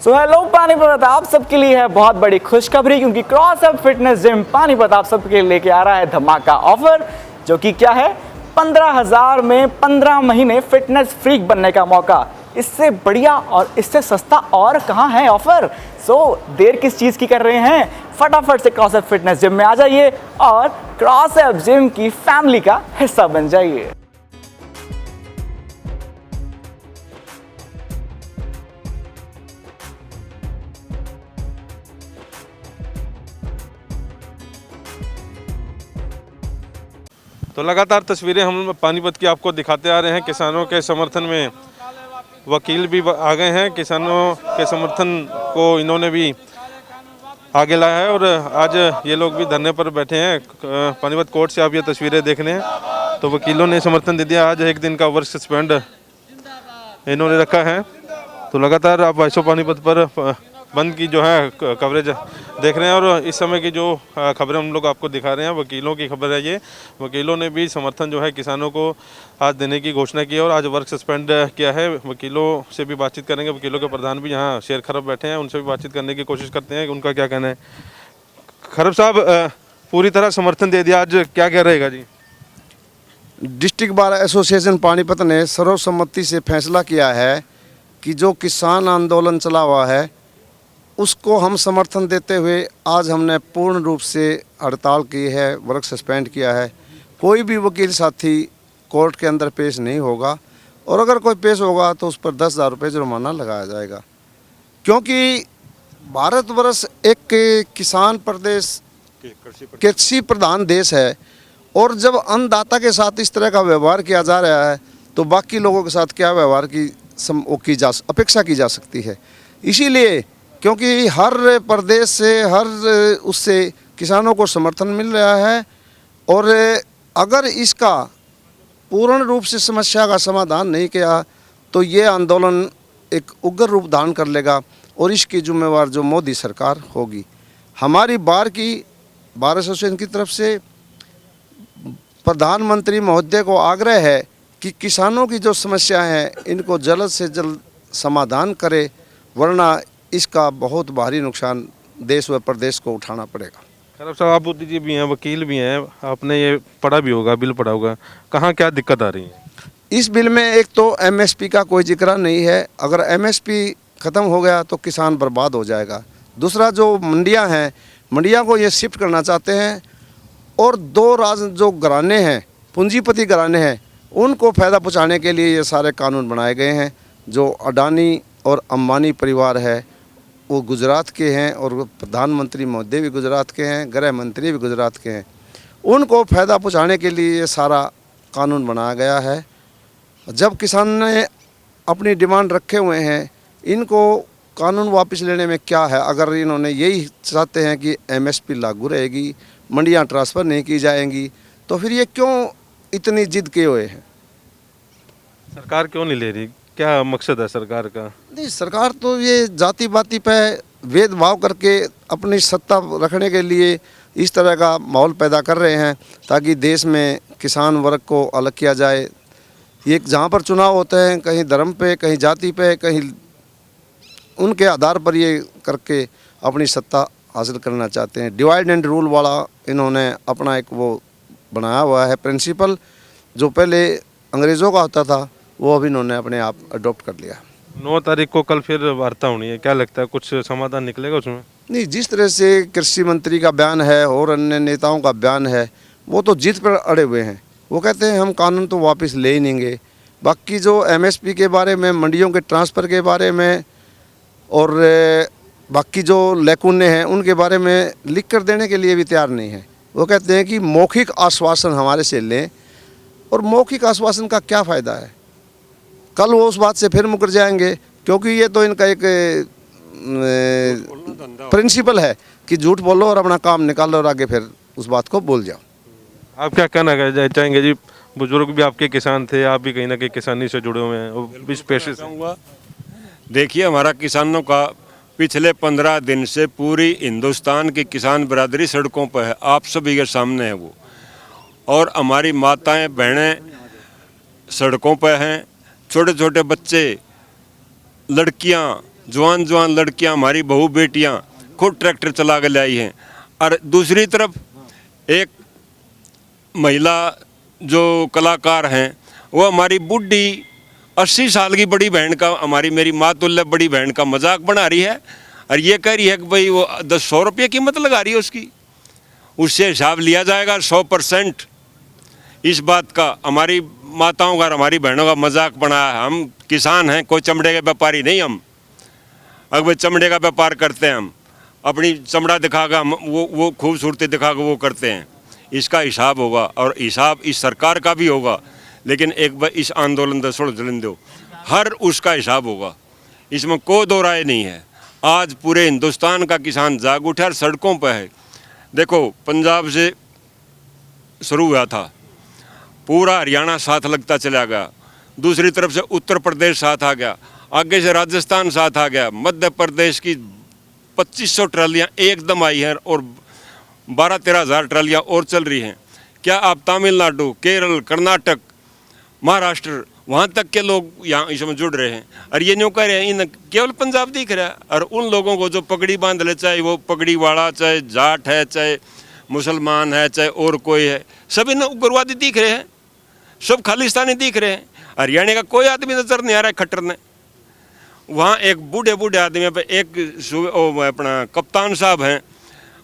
So hello Panipat, आप सबके लिए है बहुत बड़ी खुशखबरी क्योंकि क्रॉसअप फिटनेस जिम पानीपत आप सबके लिए लेके आ रहा है धमाका ऑफर, जो कि क्या है 15,000 में 15 महीने फिटनेस फ्रीक बनने का मौका। इससे बढ़िया और इससे सस्ता और कहाँ है ऑफर। सो देर किस चीज़ की कर रहे हैं, फटाफट से क्रॉसअप फिटनेस जिम में आ जाइए और क्रॉसअप जिम की फैमिली का हिस्सा बन जाइए। तो लगातार तस्वीरें हम पानीपत की आपको दिखाते आ रहे हैं। किसानों के समर्थन में वकील भी आ गए हैं, किसानों के समर्थन को इन्होंने भी आगे लाया है और आज ये लोग भी धरने पर बैठे हैं। पानीपत कोर्ट से आप ये तस्वीरें देख रहे हैं। तो वकीलों ने समर्थन दे दिया, आज एक दिन का वर्क सस्पेंड इन्होंने रखा है। तो लगातार आप वॉइस ऑफ पानीपत पर बंद की जो है कवरेज देख रहे हैं और इस समय की जो खबरें हम लोग आपको दिखा रहे हैं वकीलों की खबर है। ये वकीलों ने भी समर्थन जो है किसानों को आज देने की घोषणा की है और आज वर्क सस्पेंड किया है। वकीलों से भी बातचीत करेंगे, वकीलों के प्रधान भी यहाँ शेर खरब बैठे हैं, उनसे भी बातचीत करने की कोशिश करते हैं, उनका क्या कहना है। खरब साहब, पूरी तरह समर्थन दे दिया, आज क्या क्या रहेगा जी? डिस्ट्रिक्ट बार एसोसिएशन पानीपत ने सर्वसम्मति से फैसला किया है कि जो किसान आंदोलन चला हुआ है उसको हम समर्थन देते हुए आज हमने पूर्ण रूप से हड़ताल की है, वर्क सस्पेंड किया है। कोई भी वकील साथी कोर्ट के अंदर पेश नहीं होगा और अगर कोई पेश होगा तो उस पर 10,000 रुपये जुर्माना लगाया जाएगा, क्योंकि भारतवर्ष एक किसान प्रदेश, कृषि प्रधान देश है और जब अन्नदाता के साथ इस तरह का व्यवहार किया जा रहा है तो बाकी लोगों के साथ क्या व्यवहार की अपेक्षा की जा सकती है। इसीलिए क्योंकि हर प्रदेश से हर उससे किसानों को समर्थन मिल रहा है और अगर इसका पूर्ण रूप से समस्या का समाधान नहीं किया तो ये आंदोलन एक उग्र रूप धारण कर लेगा और इसकी जिम्मेवार जो मोदी सरकार होगी। हमारी बार एसोसिएशन की तरफ से प्रधानमंत्री महोदय को आग्रह है कि किसानों की जो समस्याएं हैं इनको जल्द से जल्द समाधान करे, वरना इसका बहुत भारी नुकसान देश व प्रदेश को उठाना पड़ेगा। खरब साहब, आप बुद्धिजीवी भी हैं, वकील भी हैं, आपने ये पढ़ा भी होगा, बिल पढ़ा होगा, कहाँ क्या दिक्कत आ रही है? इस बिल में एक तो एमएसपी का कोई जिक्र नहीं है। अगर एमएसपी ख़त्म हो गया तो किसान बर्बाद हो जाएगा। दूसरा, जो मंडियां हैं, मंडियां को ये शिफ्ट करना चाहते हैं और जो घराने हैं, पूंजीपति घराने हैं, उनको फ़ायदा पहुँचाने के लिए ये सारे कानून बनाए गए हैं। जो अडानी और अंबानी परिवार है वो गुजरात के हैं और प्रधानमंत्री महोदय भी गुजरात के हैं, गृह मंत्री भी गुजरात के हैं। उनको फ़ायदा पहुंचाने के लिए ये सारा कानून बनाया गया है। जब किसान ने अपनी डिमांड रखे हुए हैं, इनको कानून वापस लेने में क्या है। अगर इन्होंने यही चाहते हैं कि एमएसपी लागू रहेगी, मंडियां ट्रांसफ़र नहीं की जाएंगी, तो फिर ये क्यों इतनी जिद किए हुए हैं? सरकार क्यों नहीं ले रही, क्या मकसद है सरकार का? नहीं, सरकार तो ये जाति बाती पे भेदभाव करके अपनी सत्ता रखने के लिए इस तरह का माहौल पैदा कर रहे हैं ताकि देश में किसान वर्ग को अलग किया जाए। ये जहाँ पर चुनाव होते हैं, कहीं धर्म पे, कहीं जाति पे, कहीं उनके आधार पर ये करके अपनी सत्ता हासिल करना चाहते हैं। डिवाइड एंड रूल वाला इन्होंने अपना एक वो बनाया हुआ है प्रिंसिपल, जो पहले अंग्रेज़ों का होता था, वो अभी इन्होंने अपने आप अडॉप्ट कर लिया। 9 तारीख को कल फिर वार्ता होनी है, क्या लगता है कुछ समाधान निकलेगा उसमें? नहीं, जिस तरह से कृषि मंत्री का बयान है और अन्य नेताओं का बयान है, वो तो जिद पर अड़े हुए हैं। वो कहते हैं हम कानून तो वापस ले ही नहीं। बाकी जो एमएसपी के बारे में, मंडियों के ट्रांसफ़र के बारे में और बाकी जो लैकुने हैं उनके बारे में लिख कर देने के लिए भी तैयार नहीं है। वो कहते हैं कि मौखिक आश्वासन हमारे से लें, और मौखिक आश्वासन का क्या फ़ायदा है। कल वो उस बात से फिर मुकर जाएंगे, क्योंकि ये तो इनका एक प्रिंसिपल है कि झूठ बोलो और अपना काम निकालो और आगे फिर उस बात को भूल जाओ। आप क्या कहना चाहेंगे जी? बुजुर्ग भी आपके किसान थे, आप भी कहीं ना कहीं किसानी से जुड़े हुए हैं इस पेशे से। देखिए, हमारा किसानों का पिछले 15 दिन से पूरी हिंदुस्तान की किसान बरादरी सड़कों पर है, आप सभी के सामने है वो। और हमारी माताएं बहनें सड़कों पर हैं, छोटे छोटे बच्चे, लड़कियां जवान जवान लड़कियां, हमारी बहू बेटियां खुद ट्रैक्टर चला के लाई हैं। और दूसरी तरफ एक महिला जो कलाकार हैं वो हमारी बुढ़ी 80 साल की बड़ी बहन का, हमारी मेरी मातुल्य बड़ी बहन का मजाक बना रही है और ये कह रही है कि भाई वो 100 रुपये कीमत लगा रही है उसकी, उससे हिसाब लिया जाएगा 100%। इस बात का हमारी माताओं का, हमारी बहनों का मजाक बनाया है। हम किसान हैं, कोई चमड़े के व्यापारी नहीं। हम अगर चमड़े का व्यापार करते हैं, हम अपनी चमड़ा दिखाकर हम वो खूबसूरती दिखाकर वो करते हैं। इसका हिसाब होगा और हिसाब इस सरकार का भी होगा, लेकिन एक बार इस आंदोलन का सुन दो, हर उसका हिसाब होगा, इसमें कोई दो राय नहीं है। आज पूरे हिंदुस्तान का किसान जाग उठा और सड़कों पर है। देखो, पंजाब से शुरू हुआ था, पूरा हरियाणा साथ लगता चला गया, दूसरी तरफ से उत्तर प्रदेश साथ आ गया, आगे से राजस्थान साथ आ गया, मध्य प्रदेश की 2500 ट्रालियाँ एकदम आई हैं और 12-13 हज़ार ट्रालियाँ और चल रही हैं। क्या आप तमिलनाडु, केरल, कर्नाटक, महाराष्ट्र, वहाँ तक के लोग यहाँ इसमें जुड़ रहे हैं। और ये न्यू कह रहे हैं इन केवल पंजाब दिख रहा है, और उन लोगों को जो पगड़ी बांध ले, चाहे वो पगड़ी वाला, चाहे जाट है, चाहे मुसलमान है, चाहे और कोई है, सभी न उग्रवादी दिख रहे हैं, सब खालिस्तानी दिख रहे हैं। हरियाणा का कोई आदमी नजर नहीं आ रहा है खट्टर ने। वहाँ एक बूढ़े बूढ़े आदमी पे एक अपना कप्तान साहब हैं,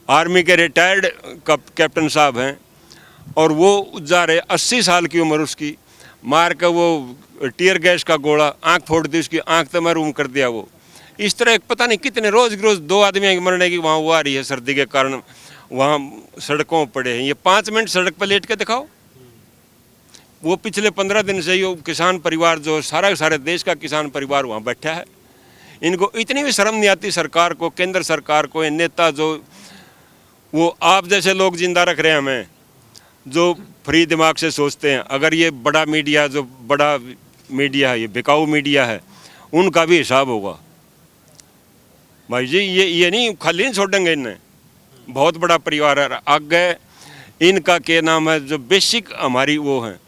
आर्मी के रिटायर्ड कैप्टन साहब हैं, और वो जा रहे 80 साल की उम्र उसकी, मार कर वो टीयर गैस का गोला आंख फोड़ दी, उसकी आंख तो महरूम कर दिया वो। इस तरह पता नहीं कितने रोज रोज 2 आदमी मरने की वहाँ वो आ रही है सर्दी के कारण, वहाँ सड़कों पड़े हैं। ये 5 मिनट सड़क पर लेट के दिखाओ। वो पिछले 15 दिन से ये किसान परिवार जो सारे देश का किसान परिवार वहाँ बैठा है। इनको इतनी भी शर्म नहीं आती सरकार को, केंद्र सरकार को, ये नेता जो वो आप जैसे लोग जिंदा रख रहे हैं हमें, जो फ्री दिमाग से सोचते हैं। अगर ये बड़ा मीडिया, जो बड़ा मीडिया है, ये बिकाऊ मीडिया है, उनका भी हिसाब होगा भाई जी। ये नहीं खाली नहीं छोड़ेंगे इन्हें, बहुत बड़ा परिवार है आगे। इनका क्या नाम है, जो बेसिक हमारी वो है,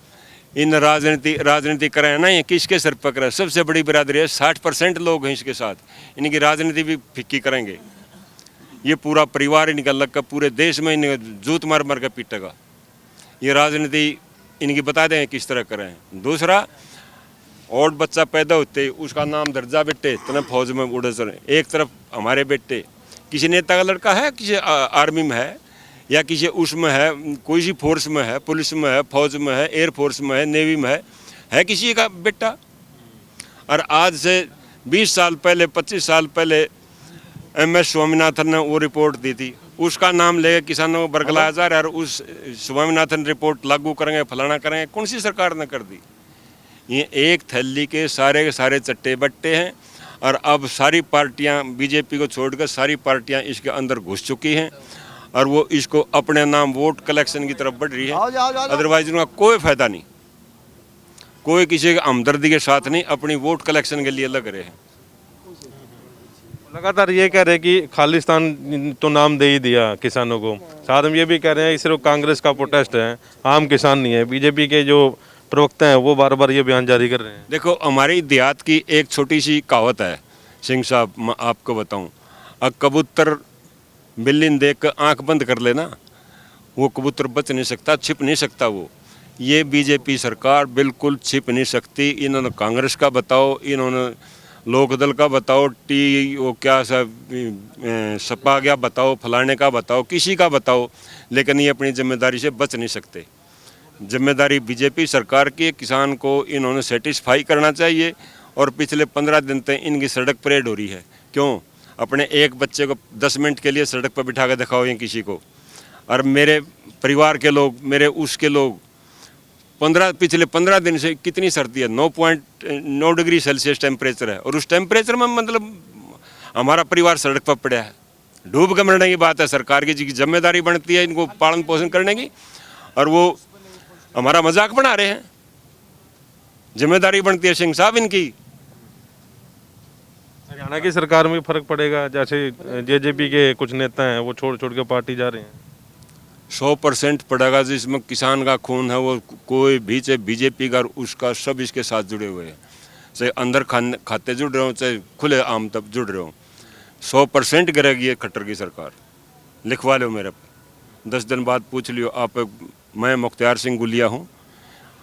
इन राजनीति करें ना, ये किसके सर पर करें। सबसे बड़ी बिरादरी है, 60% लोग हैं इसके साथ, इनकी राजनीति भी फिक्की करेंगे। ये पूरा परिवार इनका लग कर पूरे देश में इन्हें जूत मार मार कर पीटेगा। ये राजनीति इनकी बता दें किस तरह करें। दूसरा, और बच्चा पैदा होते उसका नाम दर्जा बेटे तो फौज में उड़े चले। एक तरफ हमारे बेटे, किसी नेता का लड़का है, किसी आर्मी में है, या किसी उसमें है, कोई सी फोर्स में है, पुलिस में है, फौज में है, एयरफोर्स में है, नेवी में है किसी का बेटा। और आज से 20 साल पहले, 25 साल पहले MS स्वामीनाथन ने वो रिपोर्ट दी थी, उसका नाम लेकर किसानों को बरगलाया जा रहा है। और उस स्वामीनाथन रिपोर्ट लागू करेंगे, फलाना करेंगे, कौन सी सरकार ने कर दी। ये एक थैली के सारे चट्टे बट्टे हैं। और अब सारी पार्टियां, बीजेपी को छोड़कर सारी पार्टियां इसके अंदर घुस चुकी हैं, और वो इसको अपने नाम वोट कलेक्शन की तरफ बढ़ रही है। अदरवाइज उनका कोई फायदा नहीं, कोई किसी के हमदर्दी के साथ नहीं, अपनी वोट कलेक्शन के लिए लग रहे हैं। लगातार ये कह रहे हैं कि खालिस्तान तो नाम दे ही दिया किसानों को, साथ में ये भी कह रहे हैं कि सिर्फ कांग्रेस का प्रोटेस्ट है, आम किसान नहीं है। बीजेपी के जो प्रवक्ता हैं वो बार बार ये बयान जारी कर रहे हैं। देखो, हमारी देहात की एक छोटी सी कहावत है सिंह साहब, मैं आपको बताऊं, कबूतर बिल्ली देख कर आँख बंद कर लेना, वो कबूतर बच नहीं सकता, छिप नहीं सकता वो। ये बीजेपी सरकार बिल्कुल छिप नहीं सकती। इन्होंने कांग्रेस का बताओ, इन्होंने लोकदल का बताओ, वो क्या सपा गया बताओ, फलाने का बताओ, किसी का बताओ, लेकिन ये अपनी जिम्मेदारी से बच नहीं सकते। जिम्मेदारी बीजेपी सरकार की, किसान को इन्होंने सेटिस्फाई करना चाहिए। और पिछले 15 दिन तक इनकी सड़क परेड हो रही है। क्यों? अपने एक बच्चे को 10 मिनट के लिए सड़क पर बिठा कर दिखाओ ये किसी को। और मेरे परिवार के लोग, मेरे उसके लोग, पिछले 15 दिन से कितनी सर्दी है, 9.9 डिग्री सेल्सियस टेम्परेचर है। और उस टेम्परेचर में मतलब हमारा परिवार सड़क पर पड़ा है। डूब के मरने की बात है। सरकार की जिम्मेदारी बनती है इनको पालन पोषण करने की, और वो हमारा मजाक बना रहे हैं। जिम्मेदारी बनती है सिंह साहब इनकी। हरियाणा की सरकार में फर्क पड़ेगा, जैसे जेजेपी के कुछ नेता हैं वो छोड़ के पार्टी जा रहे हैं। 100% पड़ेगा। जिसमें किसान का खून है, वो कोई भी, चाहे बीजेपी का, उसका सब इसके साथ जुड़े हुए हैं। चाहे अंदर खाते जुड़ रहे हो चाहे खुले आम तब जुड़ रहे हो, 100% गिरेगी ये खट्टर की सरकार। लिखवा लो मेरे पर, 10 दिन बाद पूछ लियो आप। मैं मुख्तियार सिंह गुलिया हूँ,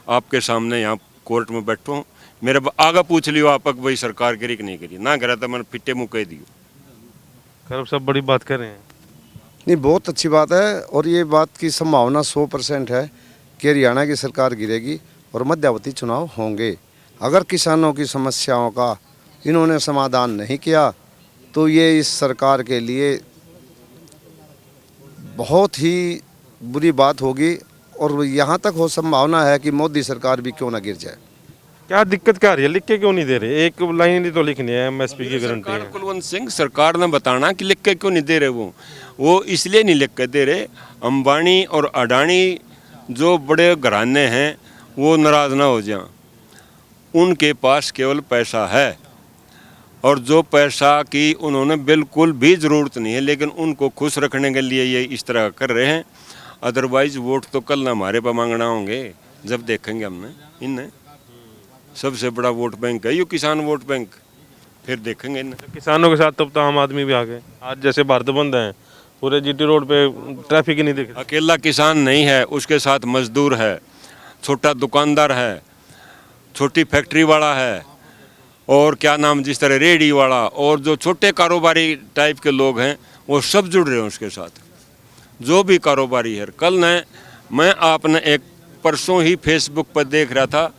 आपके सामने यहाँ कोर्ट में बैठो हूँ, मेरे आगे पूछ लियो आप भाई सरकार गिरी कि नहीं गिरी, ना गिरा तो मैंने फिट्टे मुँह कह दियो। खैर सब बड़ी बात कर रहे हैं। नहीं, बहुत अच्छी बात है और ये बात की संभावना 100% है कि हरियाणा की सरकार गिरेगी और मध्यावधि चुनाव होंगे। अगर किसानों की समस्याओं का इन्होंने समाधान नहीं किया तो ये इस सरकार के लिए बहुत ही बुरी बात होगी और यहाँ तक हो संभावना है कि मोदी सरकार भी क्यों ना गिर जाए। क्या दिक्कत क्या आ रही है, लिख के क्यों नहीं दे रहे? एक लाइन ही तो लिखनी है, एमएसपी की गारंटी सरकार है। कुलवंत सिंह सरकार ने बताना कि लिख के क्यों नहीं दे रहे, वो इसलिए नहीं लिख के दे रहे, अंबानी और अडानी जो बड़े घराने हैं वो नाराज ना हो जाएं। उनके पास केवल पैसा है और जो पैसा की उन्होंने बिल्कुल भी ज़रूरत नहीं है, लेकिन उनको खुश रखने के लिए ये इस तरह कर रहे हैं। अदरवाइज वोट तो कल ना हमारे पर मांगना होंगे, जब देखेंगे हमने इन्हें। सबसे बड़ा वोट बैंक है ये किसान वोट बैंक, फिर देखेंगे इन्हें। किसानों के साथ तब तो आम आदमी भी आ गए। आज जैसे भारत बंद है, पूरे जीटी रोड पे ट्रैफिक ही नहीं दिख रहा। अकेला किसान नहीं है, उसके साथ मजदूर है, छोटा दुकानदार है, छोटी फैक्ट्री वाला है, और क्या नाम जिस तरह रेहड़ी वाला और जो छोटे कारोबारी टाइप के लोग हैं वो सब जुड़ रहे हैं उसके साथ, जो भी कारोबारी है। कल ने मैं आपने एक परसों ही फेसबुक पर देख रहा था,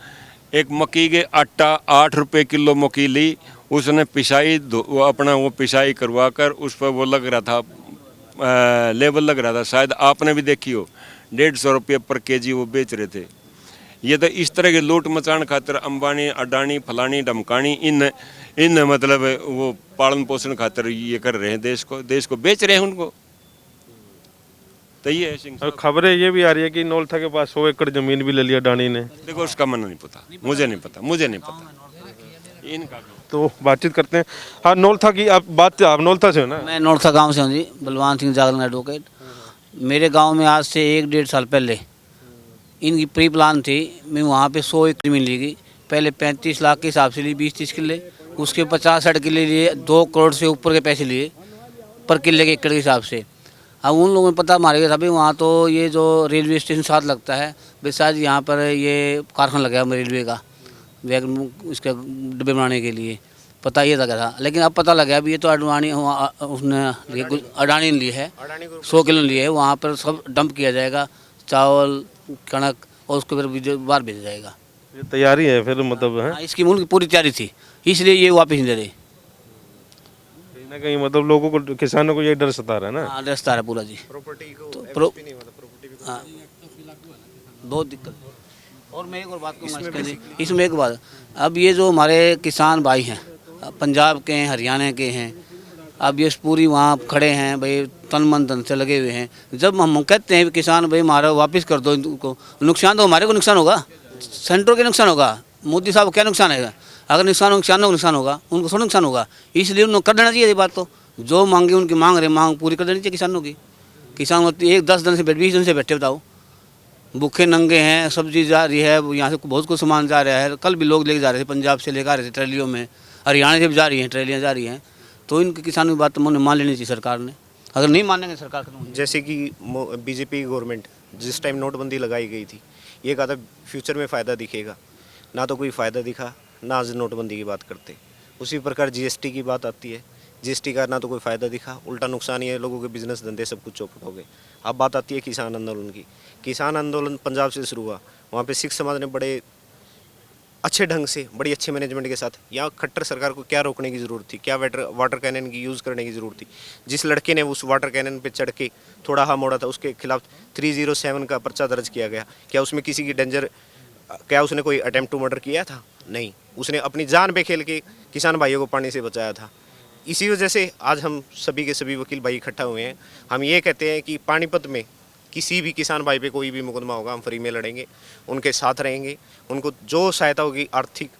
एक मक्की के आटा 8 रुपये किलो मक्की ली, उसने पिसाई अपना वो पिसाई करवा कर उस पर वो लग रहा था, लेबल लग रहा था, शायद आपने भी देखी हो, 150 रुपये पर केजी वो बेच रहे थे। ये तो इस तरह के लूट मचान खातिर अंबानी अडानी फलानी डमकानी इन मतलब वो पालन पोषण खातिर ये कर रहे हैं, देश को बेच रहे हैं उनको। तो ये है सिंह साहब। खबरें ये भी आ रही है कि नौलथा के पास 100 एकड़ जमीन भी ले लिया अडानी ने। देखो उसका मन नहीं पता, मुझे नहीं पता इनका। तो बातचीत करते हैं। हाँ, नौलथा की आप नौलथा से हो ना? मैं नौलथा गांव से हूँ जी, बलवान सिंह जागरण एडवोकेट। मेरे गांव में आज से 1-1.5 साल पहले इनकी प्री प्लान थी, मैं वहाँ पे 100 एकड़ जमीन ली गई। पहले 35 लाख के हिसाब से ली 20-30 किले, उसके 50-60 किले लिए, 2 करोड़ से ऊपर के पैसे लिए पर किले के एकड़ के हिसाब से। अब उन लोगों में पता मार गया था भाई वहाँ तो ये जो रेलवे स्टेशन साथ लगता है, बेसाज यहाँ पर ये कारखाना लगा है रेलवे का, वैगन इसके डब्बे बनाने के लिए, पता ये लगा था। लेकिन अब पता लगा अभी ये तो अडानी ने ली है, 100 किलो लिए है, वहाँ पर सब डंप किया जाएगा, चावल कणक, और उसको फिर बाहर भेजा जाएगा। ये तैयारी है फिर मतलब है? हाँ, इसकी उनकी पूरी तैयारी थी, इसलिए ये वापस नहीं दे रहे। कहीं ना कहीं मतलब लोगों को, किसानों को ये डर सता रहा है ना? हाँ, डर सता रहा है पूरा जी। हाँ, बहुत दिक्कत। और मैं एक और बात कहूँगा इसमें एक बात, अब ये जो हमारे किसान भाई हैं, पंजाब के हैं, हरियाणा के हैं, अब ये पूरी वहाँ खड़े हैं भाई, तन मन धन से लगे हुए हैं। जब हम कहते हैं किसान भाई हमारा वापस कर दो इनको, नुकसान तो हमारे को नुकसान होगा, सेंटर के नुकसान होगा, मोदी साहब को क्या नुकसान है? अगर किसानों को नुकसान होगा, उनको थोड़ा नुकसान होगा। इसलिए उनको कर देना चाहिए ये बात, तो जो मांगे उनकी मांग पूरी कर देनी चाहिए किसानों की। किसान 10 दिन से 20 दिन से बैठे, बताओ भूखे नंगे हैं, सब्जी जा रही है, यहाँ से बहुत कुछ सामान जा रहा है। कल भी लोग लेके जा रहे थे, पंजाब से लेकर आ रहे थे ट्रेलियों में, हरियाणा से भी जा रही हैं, ट्रेलियाँ जा रही हैं। तो इनके किसानों की बात तो मान लेनी चाहिए सरकार ने, अगर नहीं मानेंगे सरकार को। जैसे कि बीजेपी की गवर्नमेंट जिस टाइम नोटबंदी लगाई गई थी, ये कहा था फ्यूचर में फ़ायदा दिखेगा, ना तो कोई फ़ायदा दिखा, ना आज नोटबंदी की बात करते। उसी प्रकार जीएसटी की बात आती है, जीएसटी का ना तो कोई फ़ायदा दिखा, उल्टा नुकसान ही है, लोगों के बिजनेस धंधे सब कुछ चौपट हो गए। अब बात आती है किसान आंदोलन की। किसान आंदोलन पंजाब से शुरू हुआ, वहाँ पे सिख समाज ने बड़े अच्छे ढंग से, बड़ी अच्छे मैनेजमेंट के साथ, यहाँ खट्टर सरकार को क्या रोकने की ज़रूरत थी, क्या वाटर कैनन की यूज़ करने की ज़रूरत थी। जिस लड़के ने उस वाटर कैनन पे चढ़ के थोड़ा हाँ मोड़ा था, उसके खिलाफ 307 का पर्चा दर्ज किया गया। क्या उसमें किसी की क्या उसने कोई अटेम्प्ट टू मर्डर किया था? नहीं, उसने अपनी जान पे खेल के किसान भाइयों को पानी से बचाया था। इसी वजह से आज हम सभी के सभी वकील भाई इकट्ठा हुए हैं। हम ये कहते हैं कि पानीपत में किसी भी किसान भाई पे कोई भी मुकदमा होगा, हम फ्री में लड़ेंगे, उनके साथ रहेंगे, उनको जो सहायता होगी, आर्थिक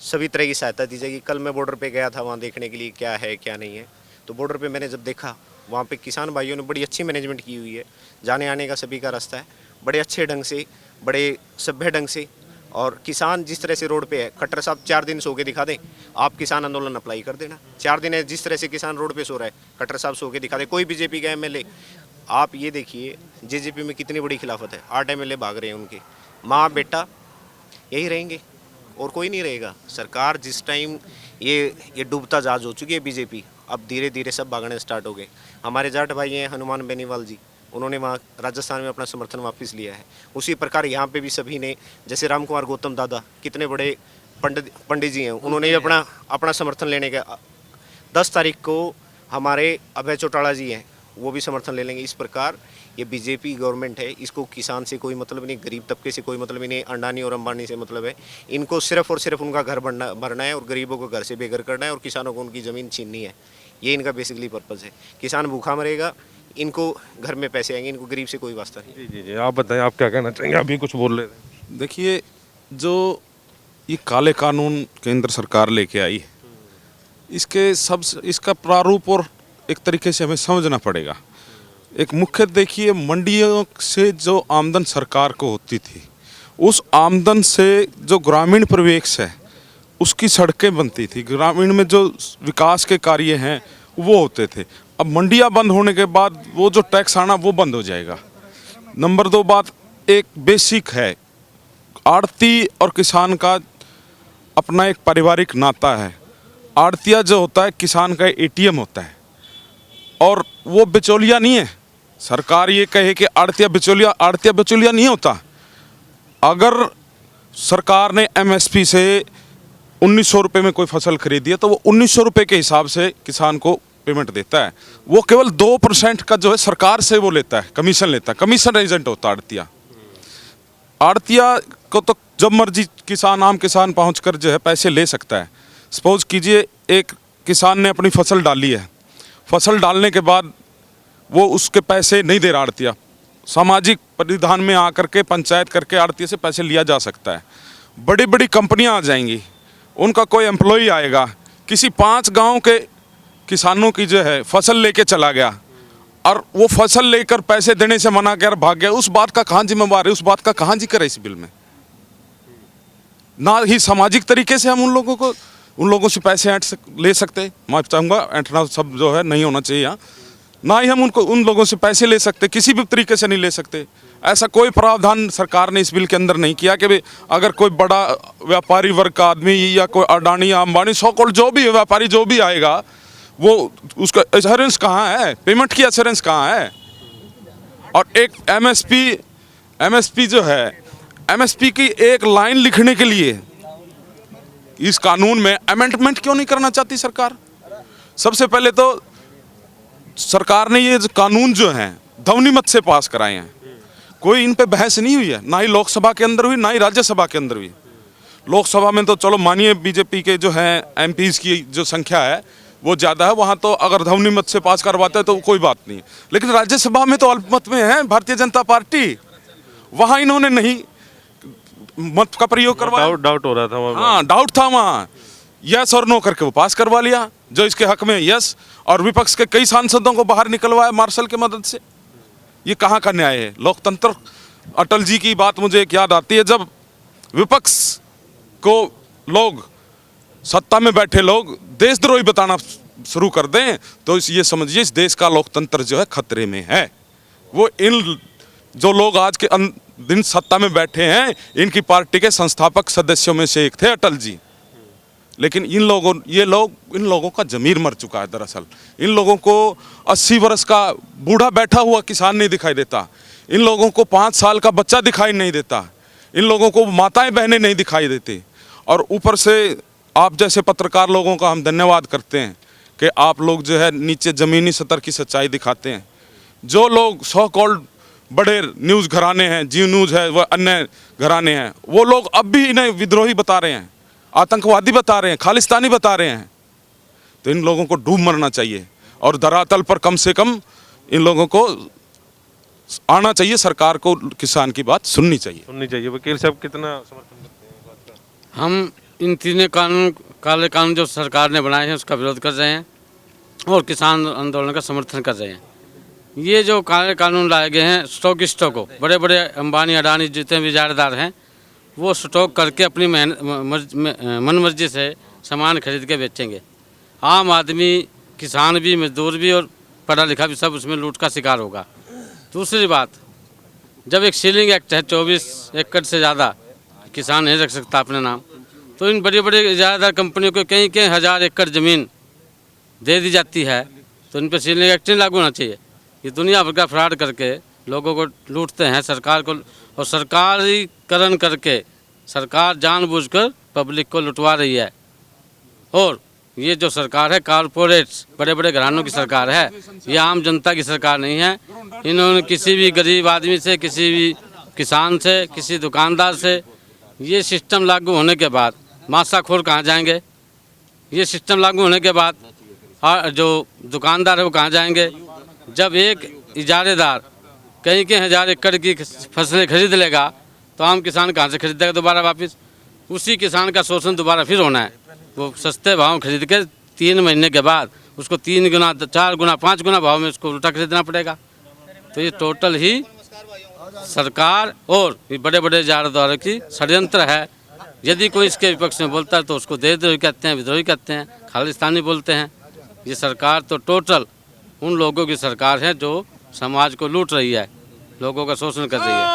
सभी तरह की सहायता दी जाएगी। कल मैं बॉर्डर पे गया था वहाँ देखने के लिए क्या है क्या नहीं है, तो बॉर्डर पे मैंने जब देखा, वहाँ पे किसान भाइयों ने बड़ी अच्छी मैनेजमेंट की हुई है, जाने आने का सभी का रास्ता है, बड़े अच्छे ढंग से, बड़े सभ्य ढंग से और किसान जिस तरह से रोड पे है, खट्टर साहब 4 दिन सो के दिखा दें, आप किसान आंदोलन अप्लाई कर देना। 4 दिन है जिस तरह से किसान रोड पे सो रहा है, खट्टर साहब सो के दिखा दे। कोई बीजेपी का एमएलए, आप ये देखिए जेजेपी में कितनी बड़ी खिलाफत है, 8 एमएलए भाग रहे हैं उनके, माँ बेटा यही रहेंगे और कोई नहीं रहेगा। सरकार जिस टाइम ये डूबता जहाज हो चुकी है बीजेपी, अब धीरे धीरे सब भागने स्टार्ट हो गए। हमारे जाट भाई हैं हनुमान बेनीवाल जी, उन्होंने वहाँ राजस्थान में अपना समर्थन वापस लिया है। उसी प्रकार यहाँ पे भी सभी ने, जैसे राम कुमार गौतम दादा कितने बड़े पंडित जी हैं, उन्होंने भी अपना समर्थन लेने का 10 तारीख को हमारे अभय चौटाला जी हैं, वो भी समर्थन ले लेंगे। इस प्रकार ये बीजेपी गवर्नमेंट है, इसको किसान से कोई मतलब नहीं, गरीब तबके से कोई मतलब नहीं, अंडानी और अंबानी से मतलब है। इनको सिर्फ और सिर्फ उनका घर भरना है और गरीबों को घर से बेघर करना है और किसानों को उनकी ज़मीन छीननी है। ये इनका बेसिकली पर्पज़ है। किसान भूखा मरेगा, इनको घर में पैसे आएंगे, इनको गरीब से कोई वास्ता नहीं। जी जी, आप बताएं, आप क्या कहना चाहेंगे? अभी कुछ बोल रहे थे। देखिए, जो ये काले कानून केंद्र सरकार लेके आई है, इसका प्रारूप और एक तरीके से हमें समझना पड़ेगा। एक मुख्य देखिए, मंडियों से जो आमदन सरकार को होती थी, उस आमदन से जो ग्रामीण परिवेश है उसकी सड़कें बनती थी, ग्रामीण में जो विकास के कार्य हैं वो होते थे। अब मंडियां बंद होने के बाद वो जो टैक्स आना वो बंद हो जाएगा। नंबर 2 बात एक बेसिक है, आड़ती और किसान का अपना एक पारिवारिक नाता है। आड़तिया जो होता है किसान का एटीएम होता है और वो बिचौलिया नहीं है। सरकार ये कहे कि आड़तिया बिचौलिया नहीं होता। अगर सरकार ने एमएसपी से 1900 रुपये में कोई फसल खरीदी है तो वो 1900 रुपये के हिसाब से किसान को पेमेंट देता है। वो केवल 2% का जो है सरकार से वो लेता है, कमीशन लेता है, कमीशन एजेंट होता है आड़तिया। आड़तिया को तो जब मर्जी किसान, आम किसान पहुँच कर जो है पैसे ले सकता है। सपोज कीजिए एक किसान ने अपनी फसल डाली है, फसल डालने के बाद वो उसके पैसे नहीं दे रहा आड़तिया, सामाजिक परिधान में आकर के पंचायत करके आड़तिया से पैसे लिया जा सकता है। बड़ी बड़ी कंपनियां आ जाएंगी, उनका कोई एम्प्लॉय आएगा, किसी 5 गांव के किसानों की जो है फसल लेके चला गया और वो फसल लेकर पैसे देने से मना कर भाग गया, उस बात का कहाँ जिम्मेवार है, उस बात का कहाँ जिक्र है इस बिल में? ना ही सामाजिक तरीके से हम उन लोगों से पैसे ले सकते, मैं चाहूँगा ऐंठना सब जो है नहीं होना चाहिए यहाँ, ना ही हम उन लोगों से पैसे ले सकते, किसी भी तरीके से नहीं ले सकते। ऐसा कोई प्रावधान सरकार ने इस बिल के अंदर नहीं किया कि अगर कोई बड़ा व्यापारी वर्ग का आदमी या कोई अडानी या अंबानी सो-कॉल्ड जो भी व्यापारी जो भी आएगा, वो उसका एश्योरेंस कहाँ है, पेमेंट की एश्योरेंस कहाँ है? और एक एमएसपी जो है, एमएसपी की एक लाइन लिखने के लिए इस कानून में अमेंडमेंट क्यों नहीं करना चाहती सरकार? सबसे पहले तो सरकार ने ये कानून जो हैं ध्वनिमत से पास कराए हैं, कोई इन पे बहस नहीं हुई है, ना ही लोकसभा के अंदर हुई, ना ही राज्यसभा के अंदर हुई। लोकसभा में तो चलो मानिए बीजेपी के जो हैं एमपीज की जो संख्या है वो ज़्यादा है, वहाँ तो अगर ध्वनिमत से पास करवाते हैं तो कोई बात नहीं, लेकिन राज्यसभा में तो अल्पमत में है भारतीय जनता पार्टी, वहाँ इन्होंने नहीं मत का प्रयोग करवाया। डाउट हो रहा था वहाँ। हाँ, डाउट था वहाँ, यस और नो करके वो पास करवा लिया, जो इसके हक में यस, और विपक्ष के कई सांसदों को बाहर निकलवाया मार्शल की मदद से। ये कहाँ का न्याय है? लोकतंत्र। अटल जी की बात मुझे एक याद आती है, जब विपक्ष को लोग, सत्ता में बैठे लोग देशद्रोही बताना शुरू कर दें तो ये समझिए इस देश का लोकतंत्र जो है खतरे में है। वो इन जो लोग आज के दिन सत्ता में बैठे हैं, इनकी पार्टी के संस्थापक सदस्यों में से एक थे अटल जी, लेकिन इन लोगों का जमीर मर चुका है। दरअसल इन लोगों को 80 वर्ष का बूढ़ा बैठा हुआ किसान नहीं दिखाई देता, इन लोगों को 5 साल का बच्चा दिखाई नहीं देता, इन लोगों को माताएं बहनें नहीं दिखाई देती। और ऊपर से आप जैसे पत्रकार लोगों का हम धन्यवाद करते हैं कि आप लोग जो है नीचे ज़मीनी स्तर की सच्चाई दिखाते हैं। जो लोग सो कॉल्ड बड़े न्यूज़ घराने हैं, जी न्यूज़ है, वह अन्य घराने हैं, वो लोग अब भी इन्हें विद्रोही बता रहे हैं, आतंकवादी बता रहे हैं, खालिस्तानी बता रहे हैं। तो इन लोगों को डूब मरना चाहिए और धरातल पर कम से कम इन लोगों को आना चाहिए, सरकार को किसान की बात सुननी चाहिए। वकील साहब कितना समर्थन करते हैं बात का? हम इन तीनों काले कानून जो सरकार ने बनाए हैं उसका विरोध कर रहे हैं और किसान आंदोलन का समर्थन कर रहे हैं। ये जो काले कानून लाए गए हैं स्टॉकिस्टों को, बड़े बड़े अंबानी अडानी जितने भी जागीरदार हैं वो स्टॉक करके अपनी मन मर्जी से सामान खरीद के बेचेंगे। आम आदमी, किसान भी, मजदूर भी और पढ़ा लिखा भी सब उसमें लूट का शिकार होगा। दूसरी बात, जब एक सीलिंग एक्ट है 24 एकड़ से ज़्यादा किसान नहीं रख सकता अपने नाम, तो इन बड़ी बड़ी ज़्यादातर कंपनियों को कई कई हज़ार एकड़ ज़मीन दे दी जाती है, तो इन पर सीलिंग एक्ट नहीं लागू होना चाहिए। ये दुनिया भर का फ्रॉड करके लोगों को लूटते हैं, सरकार को, और सरकारीकरण करके सरकार जानबूझकर पब्लिक को लुटवा रही है। और ये जो सरकार है कारपोरेट्स, बड़े बड़े घरानों की सरकार है, ये आम जनता की सरकार नहीं है। इन्होंने किसी भी गरीब आदमी से, किसी भी किसान से, किसी दुकानदार से, ये सिस्टम लागू होने के बाद मासाखोर कहाँ जाएंगे? ये सिस्टम लागू होने के बाद जो दुकानदार है वो कहाँ जाएंगे? जब एक इजारेदार कई कई हज़ार एकड़ की फसलें खरीद लेगा तो आम किसान कहाँ से खरीदेगा दोबारा वापस? उसी किसान का शोषण दोबारा फिर होना है। वो सस्ते भाव खरीद के 3 महीने के बाद उसको 3 गुना, 4 गुना, 5 गुना भाव में उसको उल्टा खरीदना पड़ेगा। तो ये टोटल ही सरकार और बड़े बड़े इजारेदारों की षड्यंत्र है। यदि कोई इसके विपक्ष में बोलता है तो उसको देशद्रोही कहते हैं, विद्रोही कहते हैं, खालिस्तानी बोलते हैं। ये सरकार तो टोटल उन लोगों की सरकार है जो समाज को लूट रही है, लोगों का शोषण कर रही है।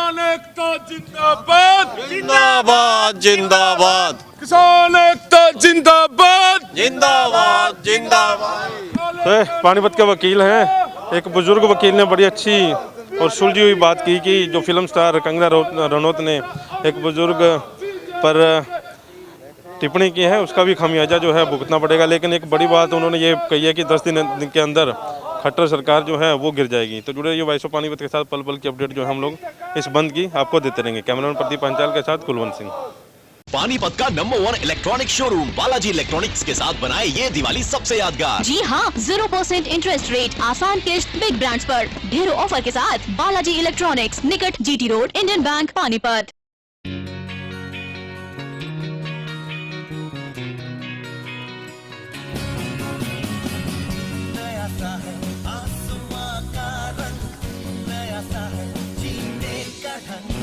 जिंदाबाद जिंदाबाद जिंदाबाद किसान एकता जिंदाबाद जिंदाबाद जिंदाबाद। तो पानीपत के वकील हैं, एक बुजुर्ग वकील ने बड़ी अच्छी और सुलझी हुई बात की कि जो फिल्म स्टार कंगना रनौत ने एक बुजुर्ग पर टिप्पणी की है उसका भी खामियाजा जो है भुगतना पड़ेगा। लेकिन एक बड़ी बात उन्होंने ये कही है कि 10 दिन के अंदर खट्टर सरकार जो है वो गिर जाएगी। तो जुड़े रहिए वॉइस ऑफ पानीपत के साथ, पल पल की अपडेट जो हम लोग इस बंद की आपको देते रहेंगे। कैमरामैन प्रदीप पांचाल के साथ कुलवंत सिंह। पानीपत का number 1 electronic showroom Balaji electronics के साथ बनाए ये दिवाली सबसे यादगार। जी हाँ, 0% इंटरेस्ट रेट, आसान किस्त, बिग ब्रांड्स पर ढेरों ऑफर के साथ बालाजी इलेक्ट्रॉनिक्स, निकट GT road, Indian bank, Panipat. नया सा है आसमां का रंग, नया सा है जीने का ढंग।